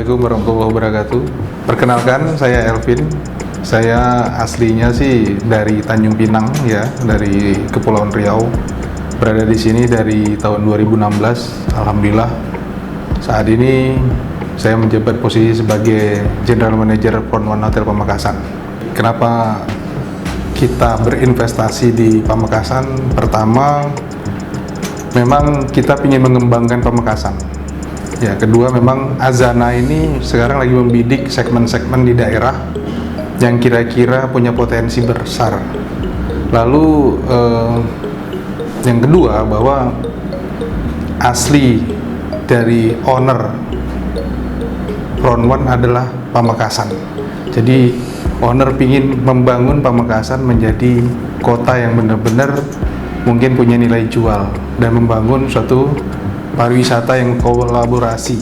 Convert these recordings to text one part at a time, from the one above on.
Assalamualaikum warahmatullahi wabarakatuh. Perkenalkan, saya Elvin. Saya aslinya sih dari Tanjung Pinang ya, dari Kepulauan Riau. Berada di sini dari tahun 2016. Alhamdulillah. Saat ini saya menjabat posisi sebagai General Manager Front One Hotel Pamekasan. Kenapa kita berinvestasi di Pamekasan? Pertama, memang kita ingin mengembangkan Pamekasan. Ya, kedua memang Azana ini sekarang lagi membidik segmen-segmen di daerah yang kira-kira punya potensi besar. Lalu yang kedua bahwa asli dari owner Front One adalah Pamekasan. Jadi owner ingin membangun Pamekasan menjadi kota yang benar-benar mungkin punya nilai jual dan membangun suatu pariwisata yang kolaborasi.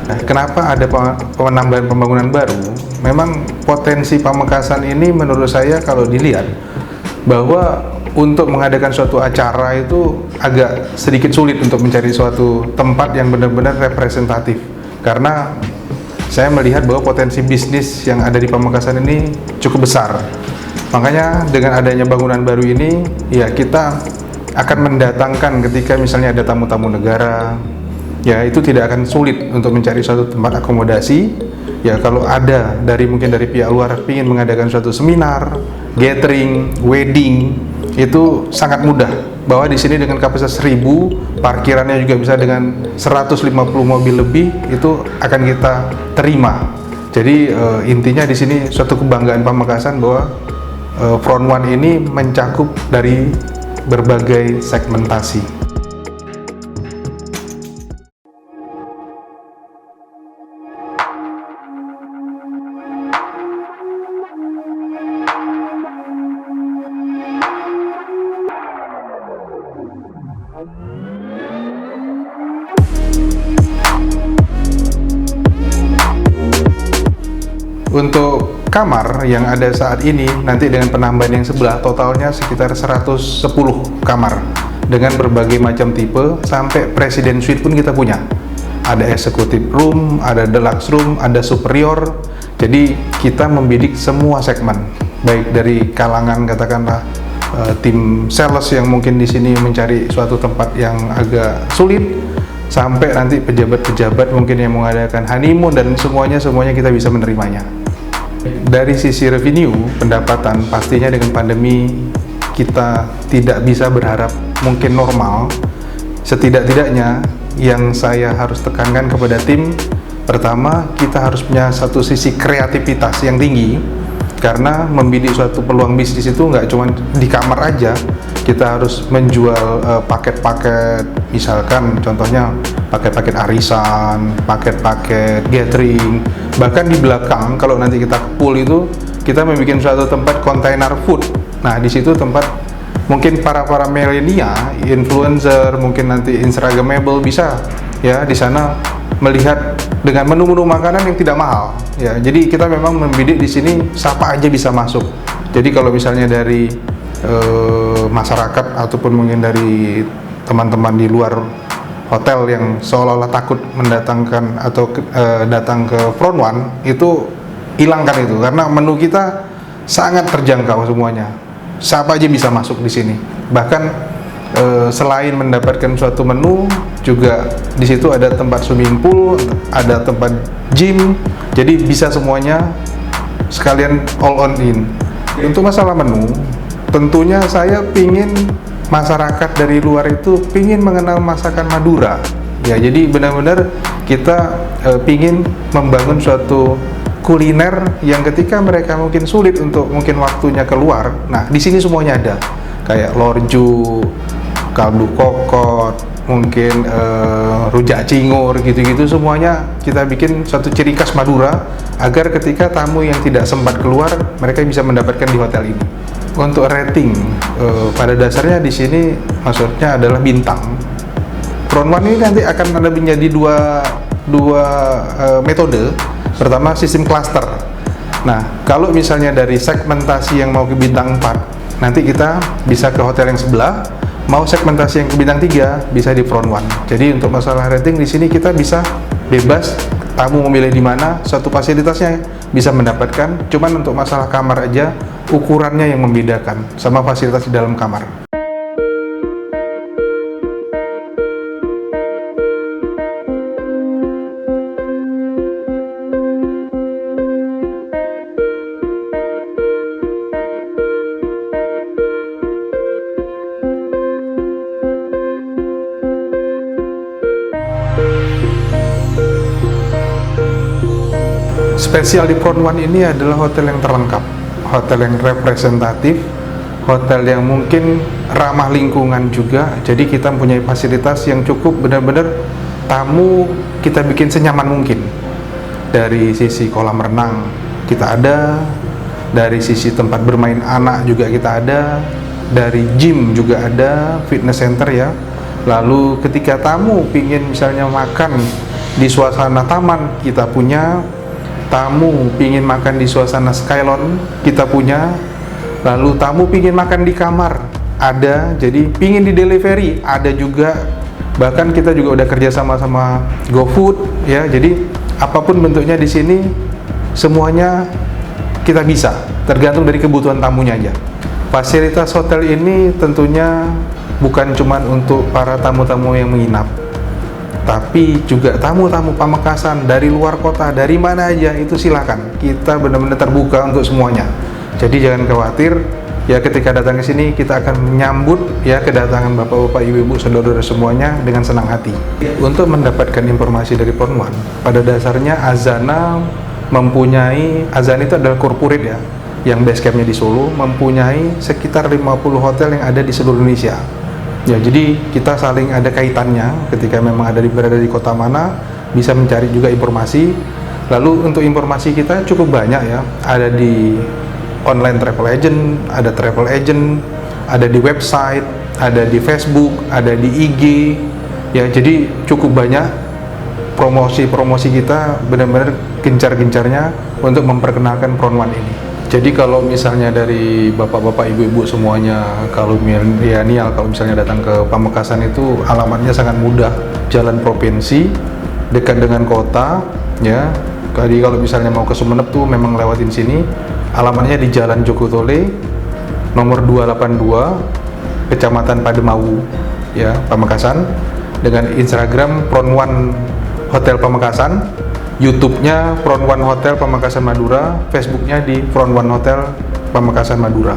Nah, kenapa ada penambahan pembangunan baru? Memang potensi Pamekasan ini menurut saya kalau dilihat bahwa untuk mengadakan suatu acara itu agak sedikit sulit untuk mencari suatu tempat yang benar-benar representatif. Karena saya melihat bahwa potensi bisnis yang ada di Pamekasan ini cukup besar. Makanya dengan adanya bangunan baru ini, ya kita akan mendatangkan ketika misalnya ada tamu-tamu negara, ya itu tidak akan sulit untuk mencari suatu tempat akomodasi. Ya kalau ada mungkin dari pihak luar ingin mengadakan suatu seminar, gathering, wedding, itu sangat mudah. Bahwa di sini dengan kapasitas 1000, parkirannya juga bisa dengan 150 mobil lebih, itu akan kita terima. Jadi intinya di sini suatu kebanggaan Pamekasan bahwa Front One ini mencakup dari berbagai segmentasi. Untuk kamar yang ada saat ini, nanti dengan penambahan yang sebelah, totalnya sekitar 110 kamar dengan berbagai macam tipe, sampai Presiden Suite pun kita punya. Ada executive room, ada deluxe room, ada superior. Jadi kita membidik semua segmen, baik dari kalangan katakanlah tim sales yang mungkin di sini mencari suatu tempat yang agak sulit, sampai nanti pejabat-pejabat mungkin yang mengadakan honeymoon, dan semuanya kita bisa menerimanya. Dari sisi revenue, pendapatan, pastinya dengan pandemi kita tidak bisa berharap mungkin normal. Setidak-tidaknya yang saya harus tekankan kepada tim, pertama kita harus punya satu sisi kreativitas yang tinggi, karena membidik suatu peluang bisnis itu nggak cuma di kamar aja. Kita harus menjual paket-paket, misalkan contohnya paket-paket arisan, paket-paket gathering. Bahkan di belakang kalau nanti kita pool itu kita membuat suatu tempat kontainer food. Nah, di situ tempat mungkin para milenial, influencer, mungkin nanti instagramable bisa ya di sana melihat dengan menu-menu makanan yang tidak mahal. Ya, jadi kita memang membidik di sini siapa aja bisa masuk. Jadi kalau misalnya dari masyarakat ataupun mungkin dari teman-teman di luar hotel yang seolah-olah takut mendatangkan atau datang ke Front One, itu hilangkan itu, karena menu kita sangat terjangkau semuanya. Siapa aja bisa masuk di sini. Bahkan selain mendapatkan suatu menu, juga di situ ada tempat swimming pool, ada tempat gym. Jadi bisa semuanya sekalian all on in. Untuk masalah menu, tentunya saya pingin masyarakat dari luar itu pingin mengenal masakan Madura. Ya, jadi benar-benar kita pingin membangun suatu kuliner yang ketika mereka mungkin sulit untuk mungkin waktunya keluar. Nah, di sini semuanya ada. Kayak lorju, kaldu kokot, mungkin rujak cingur, gitu-gitu semuanya kita bikin suatu ciri khas Madura agar ketika tamu yang tidak sempat keluar mereka bisa mendapatkan di hotel ini. Untuk rating, pada dasarnya di sini maksudnya adalah bintang. Front One ini nanti akan ada menjadi dua metode. Pertama, sistem cluster. Nah, kalau misalnya dari segmentasi yang mau ke bintang 4, nanti kita bisa ke hotel yang sebelah. Mau segmentasi yang ke bintang 3, bisa di Front One. Jadi untuk masalah rating di sini kita bisa bebas tamu memilih di mana, satu fasilitasnya bisa mendapatkan. Cuman untuk masalah kamar aja, ukurannya yang membedakan sama fasilitas di dalam kamar. Spesial di Front One ini adalah hotel yang terlengkap, hotel yang representatif, hotel yang mungkin ramah lingkungan juga. Jadi kita mempunyai fasilitas yang cukup, benar-benar tamu kita bikin senyaman mungkin. Dari sisi kolam renang kita ada, dari sisi tempat bermain anak juga kita ada, dari gym juga ada, fitness center ya. Lalu ketika tamu pingin misalnya makan di suasana taman, kita punya. Tamu pingin makan di suasana Skylon, kita punya. Lalu tamu pingin makan di kamar, ada. Jadi pingin di delivery, ada juga. Bahkan kita juga udah kerja sama GoFood ya. Jadi apapun bentuknya di sini semuanya kita bisa, tergantung dari kebutuhan tamunya aja. Fasilitas hotel ini tentunya bukan cuma untuk para tamu-tamu yang menginap, tapi juga tamu-tamu Pamekasan dari luar kota, dari mana aja itu silakan. Kita benar-benar terbuka untuk semuanya. Jadi jangan khawatir ya, ketika datang ke sini kita akan menyambut ya kedatangan bapak-bapak, ibu-ibu, saudara semuanya dengan senang hati. Untuk mendapatkan informasi dari Front One, pada dasarnya Azana mempunyai, Azana itu adalah corporate ya, yang base campnya di Solo, mempunyai sekitar 50 hotel yang ada di seluruh Indonesia. Ya, jadi kita saling ada kaitannya. Ketika memang berada di kota mana, bisa mencari juga informasi. Lalu untuk informasi kita cukup banyak ya, ada di online travel agent, ada di website, ada di Facebook, ada di IG. Ya, jadi cukup banyak promosi kita, benar-benar gencar-gencarnya untuk memperkenalkan Front One ini. Jadi kalau misalnya dari bapak-bapak, ibu-ibu semuanya, kalau milenial, kalau misalnya datang ke Pamekasan itu alamatnya sangat mudah. Jalan provinsi, dekat dengan kota, ya. Jadi kalau misalnya mau ke Sumeneb tuh memang lewatin sini. Alamatnya di Jalan Joko Tole, nomor 282, Kecamatan Pademawu, ya, Pamekasan. Dengan Instagram Front One Hotel Pamekasan. YouTube-nya Front One Hotel Pamekasan Madura, Facebook-nya di Front One Hotel Pamekasan Madura.